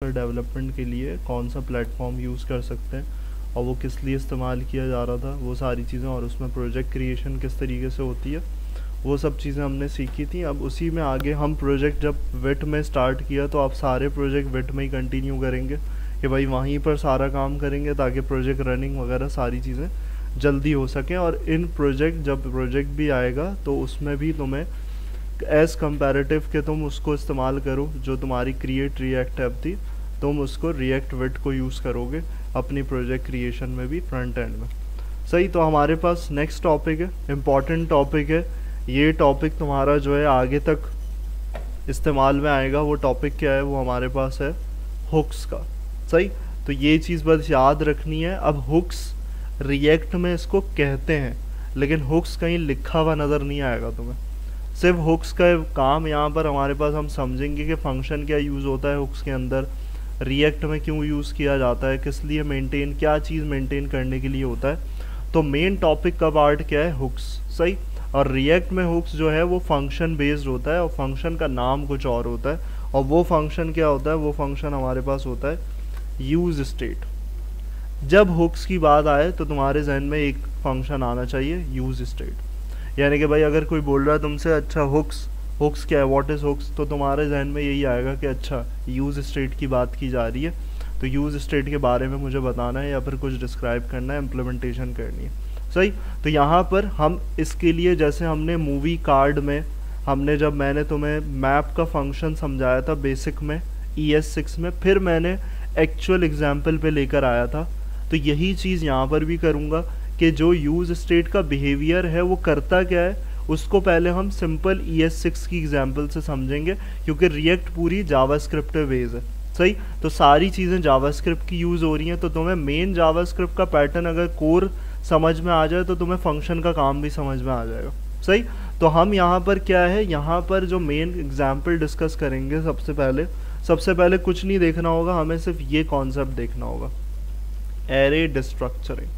Software development के लिए कौन सा प्लेटफॉर्म यूज़ कर सकते हैं और वो किस लिए इस्तेमाल किया जा रहा था, वो सारी चीज़ें, और उसमें प्रोजेक्ट क्रिएशन किस तरीके से होती है, वो सब चीज़ें हमने सीखी थी। अब उसी में आगे हम प्रोजेक्ट जब विट में स्टार्ट किया तो आप सारे प्रोजेक्ट विट में ही कंटिन्यू करेंगे कि भाई वहीं पर सारा काम करेंगे ताकि प्रोजेक्ट रनिंग वगैरह सारी चीज़ें जल्दी हो सकें। और इन प्रोजेक्ट जब प्रोजेक्ट भी आएगा तो उसमें भी तुम्हें एज़ कंपैरेटिव के तुम उसको इस्तेमाल करो, जो तुम्हारी क्रिएट रिएक्ट ऐप थी तुम उसको रिएक्ट विट को यूज़ करोगे अपनी प्रोजेक्ट क्रिएशन में भी फ्रंट एंड में। सही, तो हमारे पास नेक्स्ट टॉपिक है, इम्पॉर्टेंट टॉपिक है ये। टॉपिक तुम्हारा जो है आगे तक इस्तेमाल में आएगा। वो टॉपिक क्या है, वो हमारे पास है हुक्स का। सही, तो ये चीज़ बस याद रखनी है। अब हुक्स रिएक्ट में इसको कहते हैं, लेकिन हुक्स कहीं लिखा हुआ नज़र नहीं आएगा तुम्हें। सिर्फ हुक्स का काम यहाँ पर हमारे पास हम समझेंगे कि फंक्शन क्या यूज़ होता है हुक्स के अंदर, रिएक्ट में क्यों यूज़ किया जाता है, किस लिए मेंटेन, क्या चीज़ मेंटेन करने के लिए होता है। तो मेन टॉपिक का पार्ट क्या है, हुक्स। सही, और रिएक्ट में हुक्स जो है वो फंक्शन बेस्ड होता है और फंक्शन का नाम कुछ और होता है। और वो फंक्शन क्या होता है, वो फंक्शन हमारे पास होता है यूज स्टेट। जब हुक्स की बात आए तो तुम्हारे जहन में एक फंक्शन आना चाहिए, यूज स्टेट। यानी कि भाई अगर कोई बोल रहा है तुमसे अच्छा हुक्स क्या है, व्हाट इज़ हुक्स, तो तुम्हारे जहन में यही आएगा कि अच्छा यूज स्टेट की बात की जा रही है, तो यूज स्टेट के बारे में मुझे बताना है या फिर कुछ डिस्क्राइब करना है, इम्प्लीमेंटेशन करनी है। सही, तो यहाँ पर हम इसके लिए, जैसे हमने मूवी कार्ड में हमने जब मैंने तुम्हें मैप का फंक्शन समझाया था बेसिक में ES6 में, फिर मैंने एक्चुअल एग्जाम्पल पे लेकर आया था, तो यही चीज़ यहाँ पर भी करूँगा कि जो यूज स्टेट का बिहेवियर है वो करता क्या है, उसको पहले हम सिंपल ES6 की एग्जाम्पल से समझेंगे, क्योंकि रिएक्ट पूरी जावास्क्रिप्ट बेस है। सही, तो सारी चीज़ें जावास्क्रिप्ट की यूज़ हो रही हैं, तो तुम्हें मेन जावास्क्रिप्ट का पैटर्न अगर कोर समझ में आ जाए तो तुम्हें फंक्शन का काम भी समझ में आ जाएगा। सही, तो हम यहाँ पर क्या है, यहाँ पर जो मेन एग्जाम्पल डिस्कस करेंगे, सबसे पहले कुछ नहीं देखना होगा, हमें सिर्फ ये कॉन्सेप्ट देखना होगा, एरे डिस्ट्रक्चरिंग।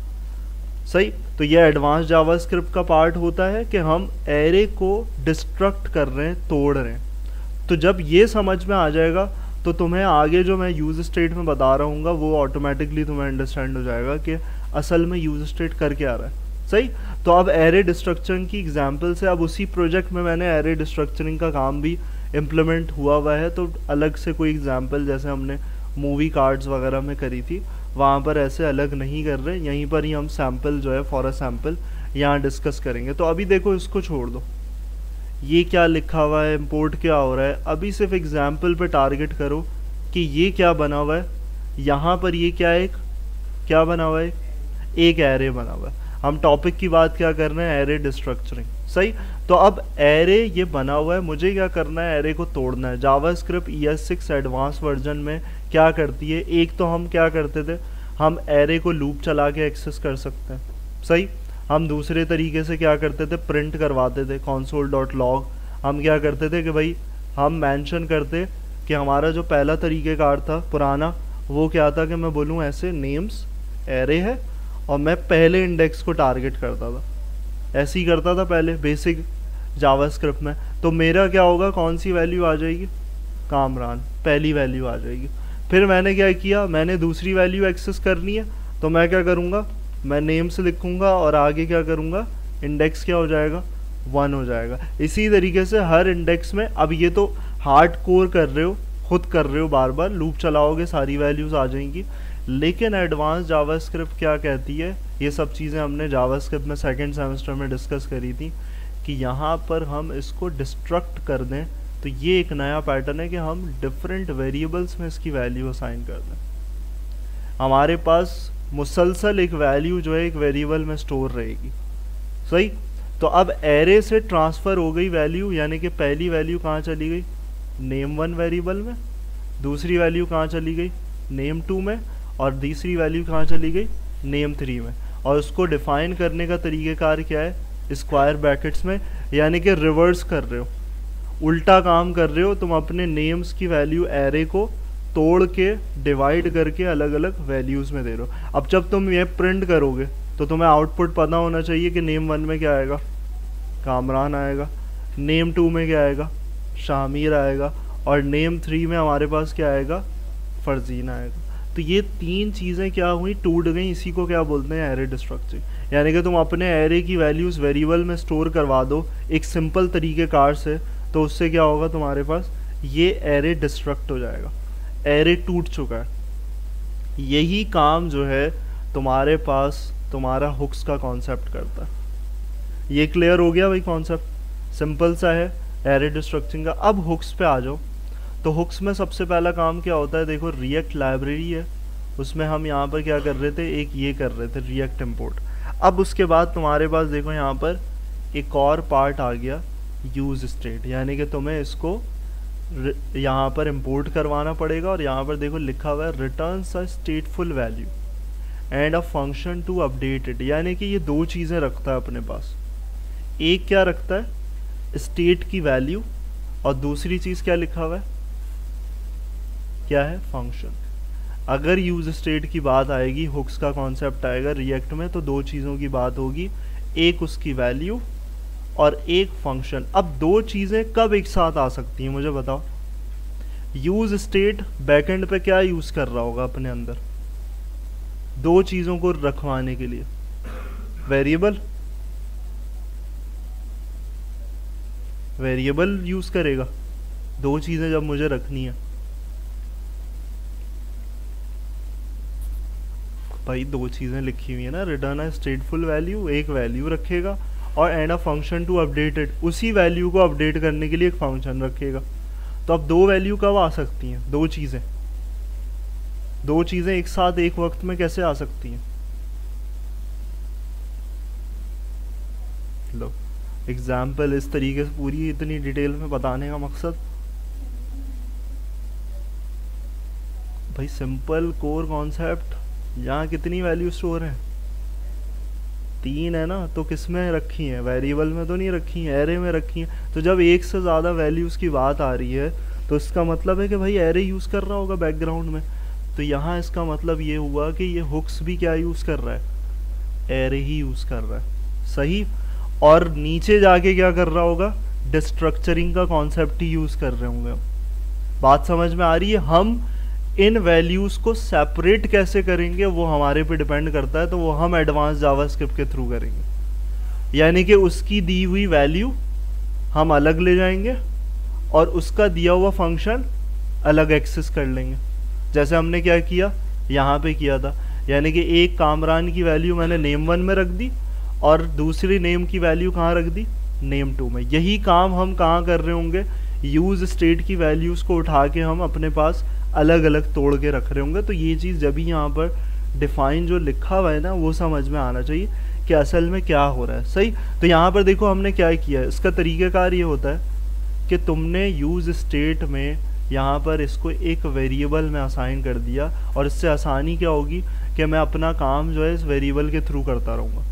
सही, तो ये एडवांस जावास्क्रिप्ट का पार्ट होता है कि हम एरे को डिस्ट्रक्ट कर रहे हैं, तोड़ रहे हैं। तो जब ये समझ में आ जाएगा तो तुम्हें आगे जो मैं यूज स्टेट में बता रहा हूँ वो ऑटोमेटिकली तुम्हें अंडरस्टैंड हो जाएगा कि असल में यूज स्टेट कर क्या रहा है। सही, तो अब एरे डिस्ट्रक्चरिंग की एग्जांपल से, अब उसी प्रोजेक्ट में मैंने एरे डिस्ट्रक्चरिंग का काम भी इम्प्लीमेंट हुआ है, तो अलग से कोई एग्जांपल जैसे हमने मूवी कार्ड्स वगैरह में करी थी वहाँ पर ऐसे अलग नहीं कर रहे, यहीं पर ही हम सैम्पल जो है फॉर अ सैम्पल यहाँ डिस्कस करेंगे। तो अभी देखो, इसको छोड़ दो, ये क्या लिखा हुआ है, इंपोर्ट क्या हो रहा है, अभी सिर्फ एग्जाम्पल पे टारगेट करो कि ये क्या बना हुआ है। यहाँ पर ये क्या बना हुआ है, एक एरे बना हुआ है। हम टॉपिक की बात क्या कर रहे हैं, एरे डिस्ट्रक्चरिंग। सही, तो अब एरे ये बना हुआ है, मुझे क्या करना है, एरे को तोड़ना है। जावास्क्रिप्ट ES6 एडवांस वर्जन में क्या करती है, एक तो हम क्या करते थे, हम एरे को लूप चला के एक्सेस कर सकते हैं। सही, हम दूसरे तरीके से क्या करते थे, प्रिंट करवाते थे console.log। हम क्या करते थे कि भाई हम मेंशन करते कि हमारा जो पहला तरीक़ेकार था पुराना, वो क्या था कि मैं बोलूँ ऐसे नेम्स एरे है और मैं पहले इंडेक्स को टारगेट करता था, ऐसे ही करता था पहले बेसिक जावास्क्रिप्ट में। तो मेरा क्या होगा, कौन सी वैल्यू आ जाएगी, कामरान, पहली वैल्यू आ जाएगी। फिर मैंने क्या किया, मैंने दूसरी वैल्यू एक्सेस करनी है, तो मैं क्या करूँगा, मैं नेम से लिखूँगा और आगे क्या करूँगा, इंडेक्स क्या हो जाएगा, 1 हो जाएगा। इसी तरीके से हर इंडेक्स में, अब ये तो हार्ड कोर कर रहे हो, खुद कर रहे हो, बार बार लूप चलाओगे सारी वैल्यूज़ आ जाएंगी। लेकिन एडवांस जावास्क्रिप्ट क्या कहती है, ये सब चीज़ें हमने जावास्क्रिप्ट में सेकेंड सेमेस्टर में डिस्कस करी थी कि यहाँ पर हम इसको डिस्ट्रक्ट कर दें, तो ये एक नया पैटर्न है कि हम डिफरेंट वेरिएबल्स में इसकी वैल्यू असाइन कर दें। हमारे पास मुसलसल एक वैल्यू जो है एक वेरिएबल में स्टोर रहेगी। सही, तो अब एरे से ट्रांसफ़र हो गई वैल्यू, यानी कि पहली वैल्यू कहाँ चली गई, name1 वेरिएबल में, दूसरी वैल्यू कहाँ चली गई, name2 में, और तीसरी वैल्यू कहाँ चली गई, name3 में। और उसको डिफ़ाइन करने का तरीक़ेकार क्या है, स्क्वायर ब्रैकेट्स में, यानी कि रिवर्स कर रहे हो, उल्टा काम कर रहे हो, तुम अपने नेम्स की वैल्यू एरे को तोड़ के डिवाइड करके अलग अलग वैल्यूज़ में दे रहे हो। अब जब तुम ये प्रिंट करोगे तो तुम्हें आउटपुट पता होना चाहिए कि name1 में क्या आएगा, कामरान आएगा, name2 में क्या आएगा, शामिर आएगा, और name3 में हमारे पास क्या आएगा, फर्जीना आएगा। तो ये तीन चीज़ें क्या हुई, टूट गई, इसी को क्या बोलते हैं, एरे डिस्ट्रक्टिंग। यानी कि तुम अपने एरे की वैल्यूज़ वेरिएबल में स्टोर करवा दो एक सिंपल तरीके कार से, तो उससे क्या होगा, तुम्हारे पास ये एरे डिस्ट्रक्ट हो जाएगा, एरे टूट चुका है। यही काम जो है तुम्हारे पास तुम्हारा हुक्स का कॉन्सेप्ट करता है। ये क्लियर हो गया भाई कॉन्सेप्ट, सिंपल सा है एरे डिस्ट्रक्टिंग का। अब हुक्स पे आ जाओ। तो हुक्स में सबसे पहला काम क्या होता है, देखो रिएक्ट लाइब्रेरी है, उसमें हम यहाँ पर क्या कर रहे थे, एक ये कर रहे थे रिएक्ट इम्पोर्ट। अब उसके बाद तुम्हारे पास देखो यहाँ पर एक और पार्ट आ गया यूज स्टेट, यानी कि तुम्हें इसको यहाँ पर इम्पोर्ट करवाना पड़ेगा। और यहाँ पर देखो लिखा हुआ है returns a stateful value and a function to update it, यानी कि ये दो चीज़ें रखता है अपने पास। एक क्या रखता है, स्टेट की वैल्यू, और दूसरी चीज़ क्या लिखा हुआ है, क्या है, फंक्शन। अगर यूज स्टेट की बात आएगी, हुक्स का कॉन्सेप्ट आएगा रिएक्ट में, तो दो चीज़ों की बात होगी, एक उसकी वैल्यू और एक फंक्शन। अब दो चीज़ें कब एक साथ आ सकती हैं मुझे बताओ। यूज स्टेट बैकएंड पे क्या यूज़ कर रहा होगा अपने अंदर, दो चीज़ों को रखवाने के लिए, वेरिएबल यूज़ करेगा, दो चीज़ें जब मुझे रखनी है भाई, दो चीज़ें लिखी हुई है ना, रिटर्न अ स्टेटफुल वैल्यू, एक वैल्यू रखेगा, और and a function to update it, उसी वैल्यू को अपडेट करने के लिए एक फंक्शन रखेगा। तो अब दो वैल्यू कब आ सकती हैं, दो चीज़ें एक साथ एक वक्त में कैसे आ सकती हैं। लो एग्जाम्पल इस तरीके से, पूरी इतनी डिटेल में बताने का मकसद भाई सिंपल कोर कॉन्सेप्ट। यहाँ कितनी वैल्यू स्टोर है, तीन है ना, तो किस में रखी है, वेरिएबल में तो नहीं रखी है, एरे में रखी है। तो जब एक से ज़्यादा वैल्यूज़ की बात आ रही है तो इसका मतलब है कि भाई एरे यूज़ कर रहा होगा बैकग्राउंड में। तो यहाँ इसका मतलब ये हुआ कि ये हुक्स भी क्या यूज़ कर रहा है, एरे ही यूज़ कर रहा है, सही। और नीचे जाके क्या कर रहा होगा, डिस्ट्रक्चरिंग का कॉन्सेप्ट ही यूज़ कर रहे होंगे। बात समझ में आ रही है। हम इन वैल्यूज़ को सेपरेट कैसे करेंगे वो हमारे पे डिपेंड करता है, तो वो हम एडवांस जावास्क्रिप्ट के थ्रू करेंगे। यानी कि उसकी दी हुई वैल्यू हम अलग ले जाएंगे और उसका दिया हुआ फंक्शन अलग एक्सेस कर लेंगे, जैसे हमने क्या किया यहाँ पे किया था। यानी कि एक कामरान की वैल्यू मैंने name1 में रख दी और दूसरी नेम की वैल्यू कहाँ रख दी, name2 में। यही काम हम कहाँ कर रहे होंगे, यूज स्टेट की वैल्यूज़ को उठा के हम अपने पास अलग अलग तोड़ के रख रहे होंगे। तो ये चीज़ जब भी यहाँ पर डिफाइन जो लिखा हुआ है ना, वो समझ में आना चाहिए कि असल में क्या हो रहा है, सही। तो यहाँ पर देखो हमने क्या किया है, इसका तरीक़ाकार ये होता है कि तुमने यूज स्टेट में यहाँ पर इसको एक वेरिएबल में असाइन कर दिया, और इससे आसानी क्या होगी कि मैं अपना काम जो है इस वेरिएबल के थ्रू करता रहूँगा।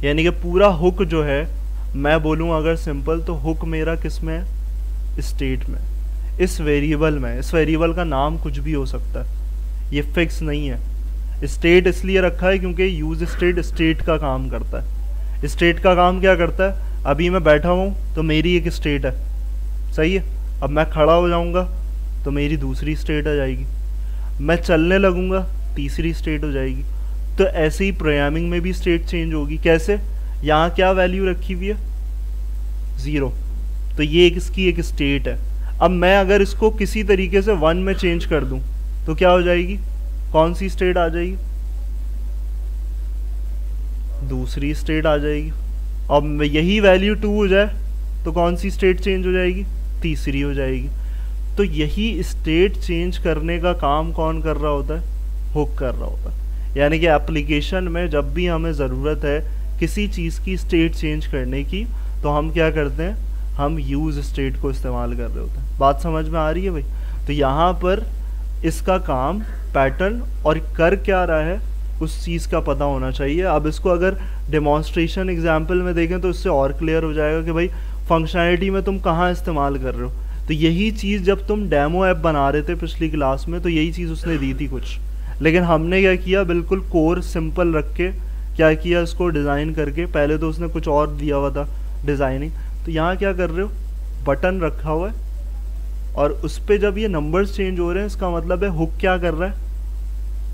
यानी कि पूरा हुक जो है, मैं बोलूँ अगर सिंपल, तो हुक मेरा किस में है, स्टेट में, इस वेरिएबल में। इस वेरिएबल का नाम कुछ भी हो सकता है, ये फिक्स नहीं है। स्टेट इसलिए रखा है क्योंकि यूज स्टेट स्टेट का काम करता है। स्टेट का काम क्या करता है, अभी मैं बैठा हूँ तो मेरी एक स्टेट है, सही है। अब मैं खड़ा हो जाऊँगा तो मेरी दूसरी स्टेट आ जाएगी, मैं चलने लगूँगा तीसरी स्टेट हो जाएगी। तो ऐसे ही प्रोग्रामिंग में भी स्टेट चेंज होगी। कैसे, यहाँ क्या वैल्यू रखी हुई है, 0, तो ये इसकी एक स्टेट है। अब मैं अगर इसको किसी तरीके से 1 में चेंज कर दूं तो क्या हो जाएगी, कौन सी स्टेट आ जाएगी, दूसरी स्टेट आ जाएगी। अब यही वैल्यू 2 हो जाए तो कौन सी स्टेट चेंज हो जाएगी, तीसरी हो जाएगी। तो यही स्टेट चेंज करने का काम कौन कर रहा होता है, हुक कर रहा होता है। यानी कि एप्लीकेशन में जब भी हमें ज़रूरत है किसी चीज़ की स्टेट चेंज करने की, तो हम क्या करते हैं, हम यूज स्टेट को इस्तेमाल कर रहे होते हैं। बात समझ में आ रही है भाई। तो यहाँ पर इसका काम पैटर्न और कर क्या रहा है उस चीज़ का पता होना चाहिए। अब इसको अगर डेमोन्स्ट्रेशन एग्जाम्पल में देखें तो इससे और क्लियर हो जाएगा कि भाई फंक्शनैलिटी में तुम कहाँ इस्तेमाल कर रहे हो। तो यही चीज़ जब तुम डेमो ऐप बना रहे थे पिछली क्लास में, तो यही चीज़ उसने दी थी कुछ, लेकिन हमने क्या किया, बिल्कुल कोर सिंपल रख के क्या किया, इसको डिज़ाइन करके। पहले तो उसने कुछ और दिया हुआ था डिज़ाइनिंग, तो यहाँ क्या कर रहे हो, बटन रखा हुआ है, और उस पे जब ये नंबर्स चेंज हो रहे हैं इसका मतलब है हुक क्या कर रहा है,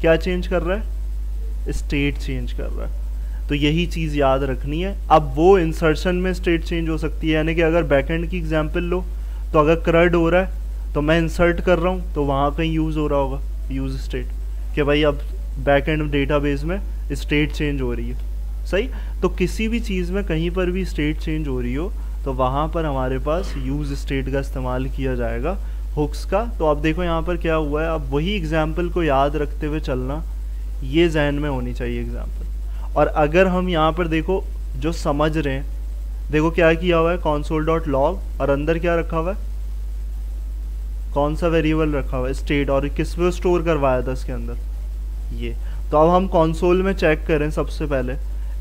क्या चेंज कर रहा है, स्टेट चेंज कर रहा है। तो यही चीज़ याद रखनी है। अब वो इंसर्शन में स्टेट चेंज हो सकती है, यानी कि अगर बैकएंड की एग्जांपल लो तो अगर CRUD हो रहा है तो मैं इंसर्ट कर रहा हूँ तो वहाँ कहीं यूज़ हो रहा होगा यूज़ स्टेट, कि भाई अब बैकएंड डेटाबेस में स्टेट चेंज हो रही है, सही। तो किसी भी चीज़ में कहीं पर भी स्टेट चेंज हो रही हो तो वहाँ पर हमारे पास यूज़ स्टेट का इस्तेमाल किया जाएगा, हुक्स का। तो अब देखो यहाँ पर क्या हुआ है, अब वही एग्जाम्पल को याद रखते हुए चलना, ये जहन में होनी चाहिए एग्जाम्पल। और अगर हम यहाँ पर देखो जो समझ रहे हैं, देखो क्या किया हुआ है console.log और अंदर क्या रखा हुआ है, कौन सा वेरिएबल रखा हुआ है, स्टेट, और किस पे स्टोर करवाया था इसके अंदर, ये। तो अब हम कंसोल में चेक करें सबसे पहले,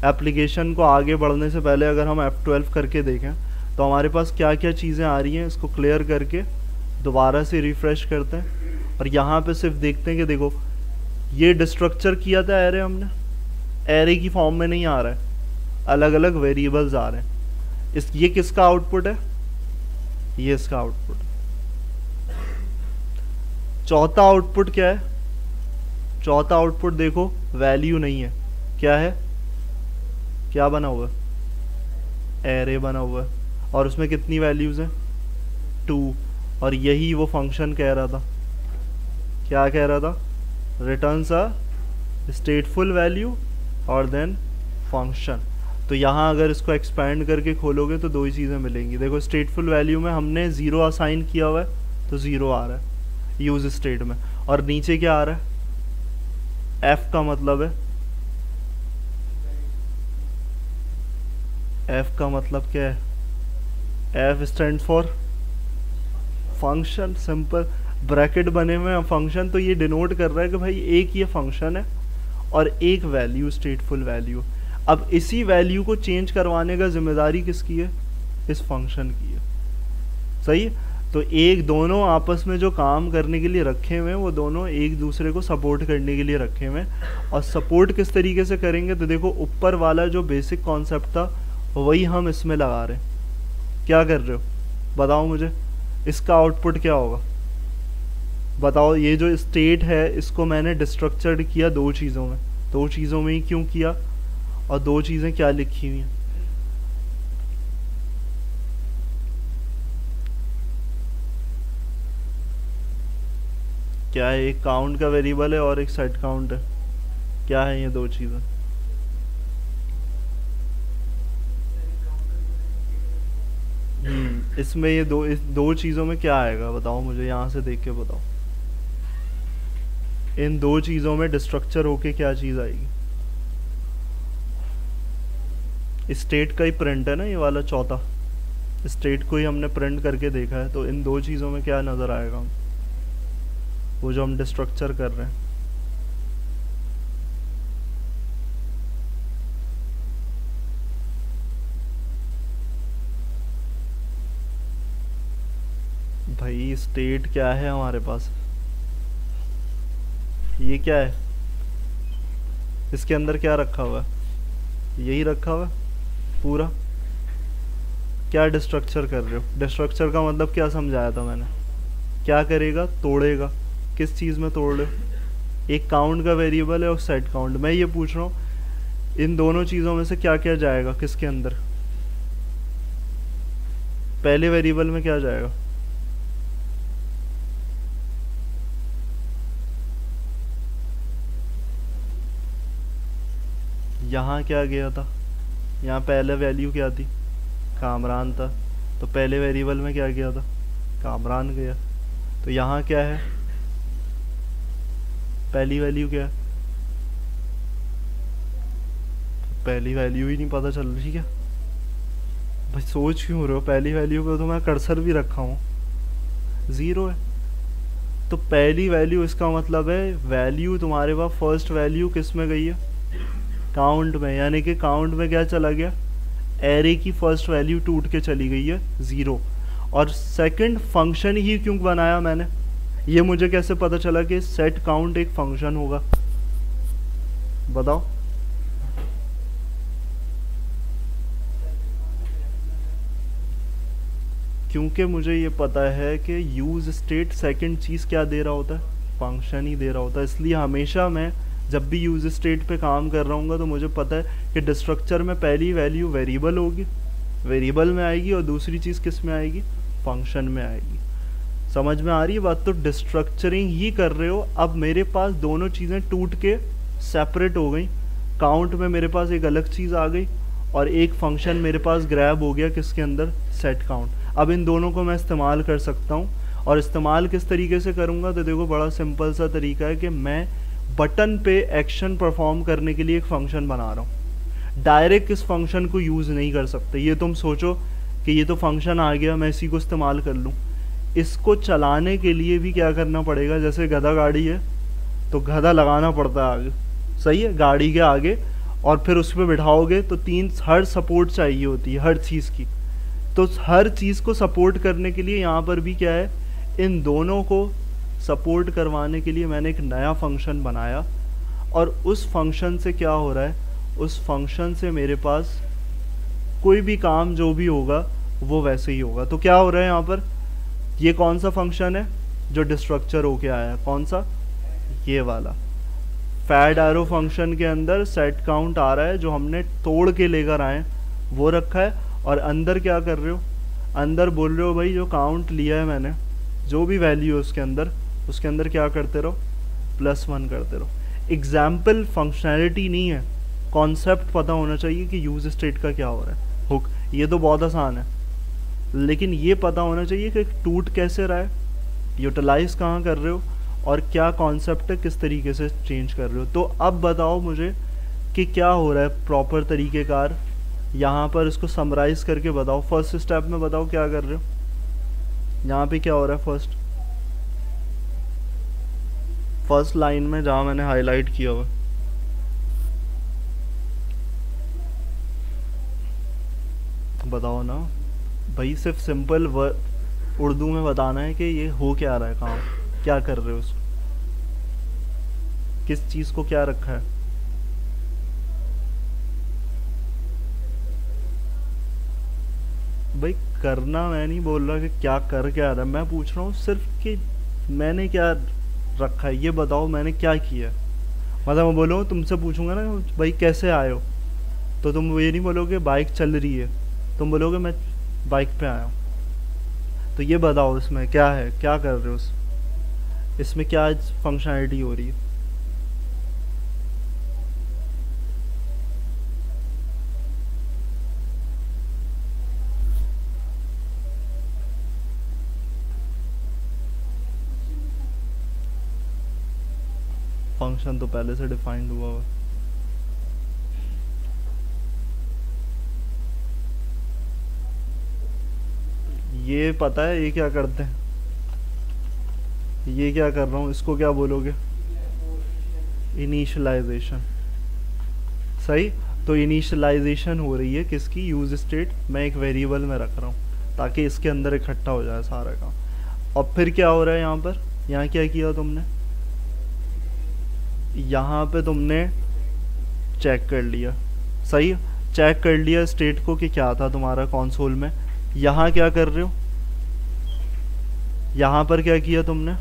एप्लीकेशन को आगे बढ़ने से पहले अगर हम F12 करके देखें तो हमारे पास क्या क्या चीज़ें आ रही हैं, इसको क्लियर करके दोबारा से रिफ़्रेश करते हैं और यहाँ पे सिर्फ देखते हैं कि देखो ये डिस्ट्रक्चर किया था एरे हमने, एरे की फॉर्म में नहीं आ रहा है, अलग अलग वेरिएबल्स आ रहे हैं। ये किसका आउटपुट है, ये इसका आउटपुट। चौथा आउटपुट क्या है, चौथा आउटपुट देखो वैल्यू नहीं है, क्या है, क्या बना हुआ है, एरे बना हुआ है, और उसमें कितनी वैल्यूज हैं, 2। और यही वो फंक्शन कह रहा था, क्या कह रहा था, रिटर्न्स अ स्टेटफुल वैल्यू और देन फंक्शन। तो यहाँ अगर इसको एक्सपैंड करके खोलोगे तो दो ही चीज़ें मिलेंगी। देखो स्टेटफुल वैल्यू में हमने 0 असाइन किया हुआ है तो 0 आ रहा है यूज स्टेट में, और नीचे क्या आ रहा है, एफ का मतलब है, एफ का मतलब क्या है, F stand for function, simple bracket बने हुए हैं फंक्शन। तो ये डिनोट कर रहा है कि भाई एक ये फंक्शन है और एक वैल्यू स्टेटफुल वैल्यू। अब इसी वैल्यू को चेंज करवाने का जिम्मेदारी किसकी है, इस फंक्शन की है, सही। तो एक दोनों आपस में जो काम करने के लिए रखे हुए हैं वो दोनों एक दूसरे को सपोर्ट करने के लिए रखे हुए हैं। और सपोर्ट किस तरीके से करेंगे, तो देखो ऊपर वाला जो बेसिक कॉन्सेप्ट था वही हम इसमें लगा रहे हैं। क्या कर रहे हो बताओ मुझे, इसका आउटपुट क्या होगा बताओ। ये जो स्टेट है इसको मैंने डिस्ट्रक्चर्ड किया दो चीज़ों में, दो चीज़ों में ही क्यों किया, और दो चीज़ें क्या लिखी हुई हैं, क्या है, एक काउंट का वेरिएबल है और एक सेट काउंट है, क्या है ये दो चीज़ें। इसमें ये इस दो चीज़ों में क्या आएगा बताओ मुझे, यहाँ से देख के बताओ, इन दो चीज़ों में डिस्ट्रक्चर होके क्या चीज़ आएगी, स्टेट का ही प्रिंट है ना ये वाला चौथा, स्टेट को ही हमने प्रिंट करके देखा है। तो इन दो चीज़ों में क्या नज़र आएगा, वो जो हम डिस्ट्रक्चर कर रहे हैं, भाई स्टेट क्या है हमारे पास, ये क्या है, इसके अंदर क्या रखा हुआ है, यही रखा हुआ है पूरा। क्या डिस्ट्रक्चर कर रहे हो, डिस्ट्रक्चर का मतलब क्या समझाया था मैंने, क्या करेगा, तोड़ेगा। किस चीज़ में तोड़ रहे हो, एक काउंट का वेरिएबल है और सेट काउंट। मैं ये पूछ रहा हूँ इन दोनों चीज़ों में से क्या क्या जाएगा किसके अंदर, पहले वेरिएबल में क्या जाएगा, यहाँ क्या गया था, यहाँ पहले वैल्यू क्या थी, कामरान था, तो पहले वेरिएबल में क्या गया था, कामरान गया। तो यहाँ क्या है, पहली वैल्यू क्या है, पहली वैल्यू ही नहीं पता चल रही क्या भाई, सोच क्यों रहे हो, पहली वैल्यू पे तो मैं कर्सर भी रखा हूँ, 0 है। तो पहली वैल्यू इसका मतलब है वैल्यू तुम्हारे पास फर्स्ट वैल्यू किस में गई है, काउंट में, यानी कि काउंट में क्या चला गया, एरे की फर्स्ट वैल्यू टूट के चली गई है 0। और सेकंड फंक्शन ही क्यों बनाया मैंने, ये मुझे कैसे पता चला कि सेट काउंट एक फंक्शन होगा, बताओ। क्योंकि मुझे ये पता है कि यूज स्टेट सेकंड चीज़ क्या दे रहा होता है, फंक्शन ही दे रहा होता है। इसलिए हमेशा मैं जब भी यूज स्टेट पे काम कर रहा हूँ तो मुझे पता है कि डिस्ट्रक्चर में पहली वैल्यू वेरिएबल होगी, वेरिएबल में आएगी, और दूसरी चीज़ किस में आएगी, फंक्शन में आएगी। समझ में आ रही है बात? तो डिस्ट्रक्चरिंग ही कर रहे हो। अब मेरे पास दोनों चीज़ें टूट के सेपरेट हो गई। काउंट में मेरे पास एक अलग चीज़ आ गई और एक फंक्शन मेरे पास ग्रैब हो गया किसके अंदर, सेट काउंट। अब इन दोनों को मैं इस्तेमाल कर सकता हूँ, और इस्तेमाल किस तरीके से करूँगा तो देखो बड़ा सिंपल सा तरीका है कि मैं बटन पे एक्शन परफॉर्म करने के लिए एक फंक्शन बना रहा हूँ। डायरेक्ट इस फंक्शन को यूज़ नहीं कर सकते। ये तुम सोचो कि ये तो फंक्शन आ गया, मैं इसी को इस्तेमाल कर लूँ। इसको चलाने के लिए भी क्या करना पड़ेगा, जैसे गधा गाड़ी है तो गधा लगाना पड़ता है आगे, सही है, गाड़ी के आगे, और फिर उस पर बिठाओगे तो हर सपोर्ट चाहिए होती है हर चीज़ की। तो हर चीज़ को सपोर्ट करने के लिए यहाँ पर भी क्या है, इन दोनों को सपोर्ट करवाने के लिए मैंने एक नया फंक्शन बनाया, और उस फंक्शन से क्या हो रहा है, उस फंक्शन से मेरे पास कोई भी काम जो भी होगा वो वैसे ही होगा। तो क्या हो रहा है यहाँ पर, ये कौन सा फंक्शन है जो डिस्ट्रक्चर होके आया है, कौन सा, ये वाला फैड एरो फंक्शन के अंदर सेट काउंट आ रहा है, जो हमने तोड़ के लेकर आए वो रखा है। और अंदर क्या कर रहे हो, अंदर बोल रहे हो भाई जो काउंट लिया है मैंने, जो भी वैल्यू है उसके अंदर क्या करते रहो, +1 करते रहो। एग्जाम्पल फंक्शनैलिटी नहीं है, कॉन्सेप्ट पता होना चाहिए कि यूज स्टेट का क्या हो रहा है। हुक ये तो बहुत आसान है, लेकिन ये पता होना चाहिए कि टूट कैसे रहा है, यूटिलाइज कहाँ कर रहे हो, और क्या कॉन्सेप्ट है, किस तरीके से चेंज कर रहे हो। तो अब बताओ मुझे कि क्या हो रहा है प्रॉपर तरीक़ेकार, यहाँ पर इसको समराइज़ करके बताओ। फर्स्ट स्टेप में बताओ क्या कर रहे हो, यहाँ पे क्या हो रहा है, फर्स्ट लाइन में जहाँ मैंने हाईलाइट किया हुआ, बताओ ना भाई। सिर्फ सिंपल उर्दू में बताना है कि ये हो क्या रहा है, काम क्या कर रहे हो, उसको किस चीज़ को क्या रखा है। भाई करना मैं नहीं बोल रहा कि क्या कर क्या रहा है, मैं पूछ रहा हूँ सिर्फ कि मैंने क्या रखा है ये बताओ, मैंने क्या किया। मतलब मैं बोलूँ तुमसे पूछूंगा ना भाई कैसे आए हो, तो तुम ये नहीं बोलोगे बाइक चल रही है, तुम बोलोगे मैं बाइक पे आया हूँ। तो ये बताओ इसमें क्या है, क्या कर रहे हो, इसमें क्या फंक्शनैलिटी हो रही है। फंक्शन तो पहले से डिफाइंड हुआ हुआ। ये पता है ये क्या करते हैं, ये क्या कर रहा हूँ, इसको क्या बोलोगे, इनिशियलाइजेशन। सही, तो इनिशियलाइजेशन हो रही है किसकी, यूज स्टेट। मैं एक वेरिएबल में रख रहा हूँ ताकि इसके अंदर इकट्ठा हो जाए सारा काम। और फिर क्या हो रहा है यहाँ पर, यहाँ क्या किया तुमने, यहाँ पे तुमने चेक कर लिया, सही, चेक कर लिया स्टेट को कि क्या था तुम्हारा कंसोल में। यहाँ क्या कर रहे हो, यहाँ पर क्या किया तुमने,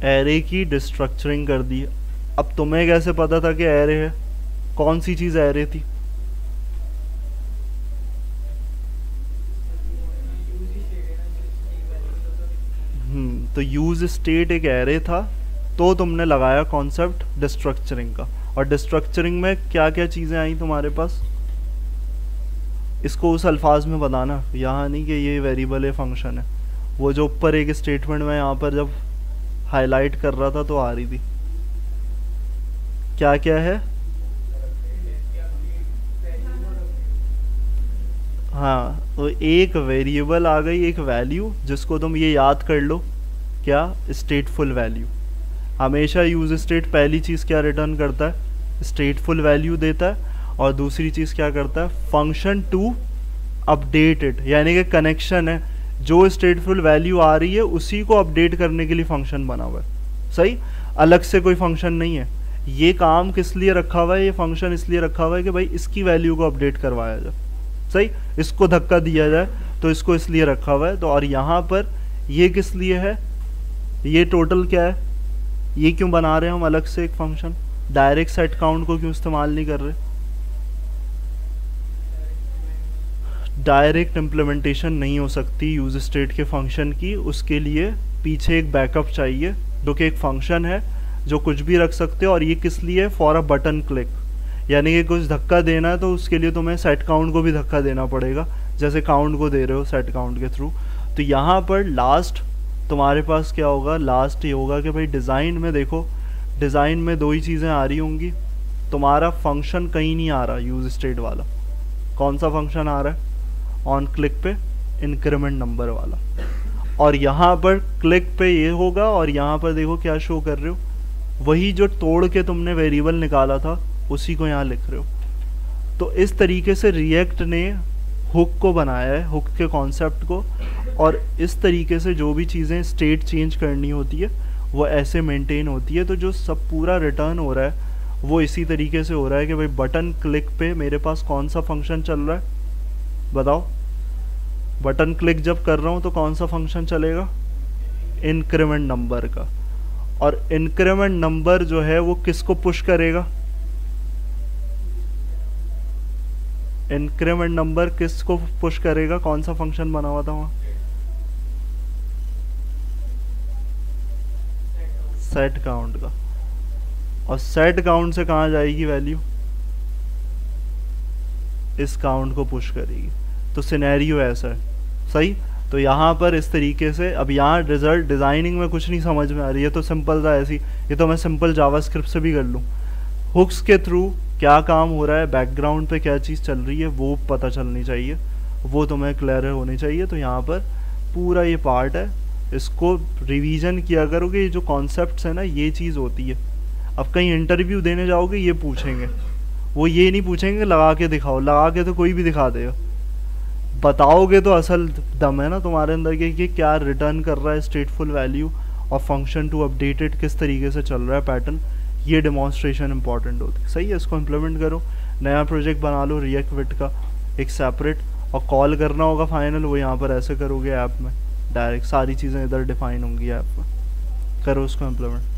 एरे की डिस्ट्रक्चरिंग कर दी। अब तुम्हें कैसे पता था कि एरे है, कौन सी चीज़ एरे थी, तो यूज स्टेट एक एरे था, तो तुमने लगाया कॉन्सेप्ट डिस्ट्रक्चरिंग का। और डिस्ट्रक्चरिंग में क्या क्या चीज़ें आई तुम्हारे पास, इसको उस अल्फाज में बताना, यहाँ नहीं कि ये वेरिएबल है फंक्शन है। वो जो ऊपर एक स्टेटमेंट में यहाँ पर जब हाईलाइट कर रहा था तो आ रही थी, क्या क्या है, हाँ, तो एक वेरिएबल आ गई, एक वैल्यू, जिसको तुम ये याद कर लो क्या, स्टेटफुल वैल्यू। हमेशा यूज स्टेट पहली चीज़ क्या रिटर्न करता है, स्टेटफुल वैल्यू देता है, और दूसरी चीज़ क्या करता है, फंक्शन टू अपडेट इट, यानी कि कनेक्शन है, जो स्टेटफुल वैल्यू आ रही है उसी को अपडेट करने के लिए फंक्शन बना हुआ है। सही, अलग से कोई फंक्शन नहीं है। ये काम किस लिए रखा हुआ है, ये फंक्शन इसलिए रखा हुआ है कि भाई इसकी वैल्यू को अपडेट करवाया जाए, सही, इसको धक्का दिया जाए, तो इसको इसलिए रखा हुआ है। तो और यहाँ पर ये किस लिए है, ये टोटल क्या है, ये क्यों बना रहे हैं हम अलग से एक फंक्शन, डायरेक्ट सेट काउंट को क्यों इस्तेमाल नहीं कर रहे? डायरेक्ट इम्प्लीमेंटेशन नहीं हो सकती यूज स्टेट के फंक्शन की, उसके लिए पीछे एक बैकअप चाहिए जो कि एक फंक्शन है जो कुछ भी रख सकते हो। और ये किस लिए, फॉर अ बटन क्लिक, यानी कि कुछ धक्का देना है तो उसके लिए तुम्हें सेट काउंट को भी धक्का देना पड़ेगा, जैसे काउंट को दे रहे हो सेट काउंट के थ्रू। तो यहाँ पर लास्ट तुम्हारे पास क्या होगा, लास्ट ये होगा कि भाई डिज़ाइन में देखो, डिज़ाइन में दो ही चीज़ें आ रही होंगी, तुम्हारा फंक्शन कहीं नहीं आ रहा यूज स्टेट वाला। कौन सा फंक्शन आ रहा है ऑन क्लिक पे, इंक्रीमेंट नंबर वाला। और यहाँ पर क्लिक पे ये होगा, और यहाँ पर देखो क्या शो कर रहे हो, वही जो तोड़ के तुमने वेरिएबल निकाला था उसी को यहाँ लिख रहे हो। तो इस तरीके से रिएक्ट ने हुक को बनाया है, हुक के कॉन्सेप्ट को, और इस तरीके से जो भी चीज़ें स्टेट चेंज करनी होती है वो ऐसे मेंटेन होती है। तो जो सब पूरा रिटर्न हो रहा है वो इसी तरीके से हो रहा है कि भाई बटन क्लिक पे मेरे पास कौन सा फंक्शन चल रहा है, बताओ। बटन क्लिक जब कर रहा हूँ तो कौन सा फंक्शन चलेगा, इंक्रीमेंट नंबर का। और इंक्रीमेंट नंबर जो है वो किसको पुश करेगा, इंक्रीमेंट नंबर किसको पुश करेगा, कौन सा फंक्शन बना हुआ था वहाँ, सेट काउंट का। और सेट काउंट से कहाँ जाएगी वैल्यू, इस काउंट को पुश करेगी। तो सिनेरियो ऐसा है, सही। तो यहाँ पर इस तरीके से, अब यहाँ रिजल्ट डिज़ाइनिंग में कुछ नहीं समझ में आ रही है तो सिंपल सा ऐसी, ये तो मैं सिंपल जावास्क्रिप्ट से भी कर लूँ। हुक्स के थ्रू क्या काम हो रहा है, बैकग्राउंड पे क्या चीज़ चल रही है वो पता चलनी चाहिए, वो तुम्हें क्लियर होनी चाहिए। तो यहाँ पर पूरा ये पार्ट है, इसको रिवीजन किया करोगे। ये जो कॉन्सेप्ट्स है ना, ये चीज़ होती है। अब कहीं इंटरव्यू देने जाओगे ये पूछेंगे, वो ये नहीं पूछेंगे लगा के दिखाओ, लगा के तो कोई भी दिखा देगा, बताओगे तो असल दम है ना तुम्हारे अंदर कि क्या रिटर्न कर रहा है स्टेटफुल वैल्यू, और फंक्शन टू अपडेटेड किस तरीके से चल रहा है पैटर्न, ये डेमोन्स्ट्रेशन इंपॉर्टेंट होती है। सही है, इसको इम्प्लीमेंट करो, नया प्रोजेक्ट बना लो रिएक्ट विट का एक सेपरेट, और कॉल करना होगा फाइनल, वो यहाँ पर ऐसे करोगे ऐप में, डायरेक्ट सारी चीज़ें इधर डिफाइन होंगी ऐप में, करो उसको इम्प्लीमेंट।